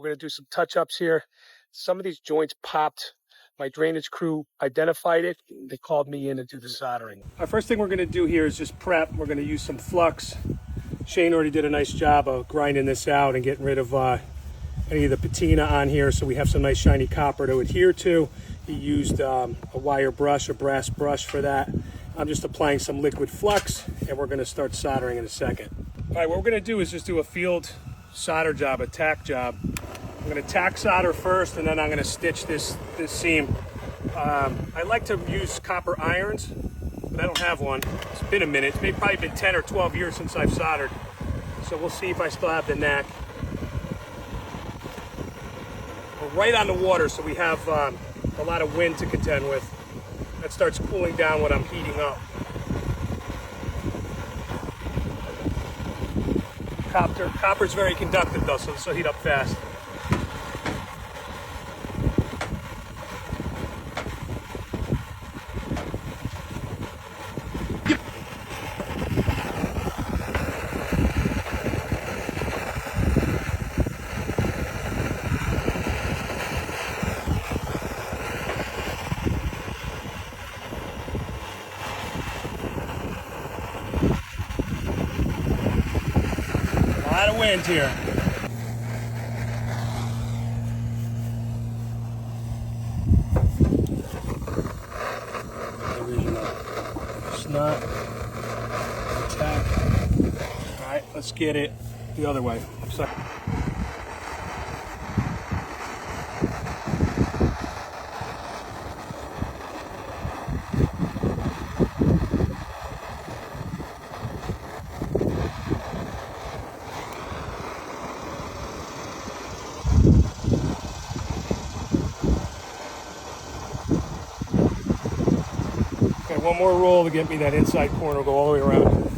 We're going to do some touch-ups here. Some of these joints popped. My drainage crew identified it. They called me in to do the soldering. Our first thing we're going to do here is just prep. We're going to use some flux. Shane already did a nice job of grinding this out and getting rid of any of the patina on here, so we have some nice shiny copper to adhere to. He used a wire brush, a brass brush for that. I'm just applying some liquid flux, and we're going to start soldering in a second. All right, what we're going to do is just do a field solder job, a tack job. I'm going to tack solder first, and then I'm going to stitch this seam. I like to use copper irons, but I don't have one. It's been a minute. It's probably been 10 or 12 years since I've soldered. So we'll see if I still have the knack. We're right on the water, so we have a lot of wind to contend with. That starts cooling down what I'm heating up. Copper's very conductive though, so this will heat up fast. A lot of wind here. Original snot, attack. All right, let's get it the other way. Upside. One more roll to get me that inside corner, go all the way around.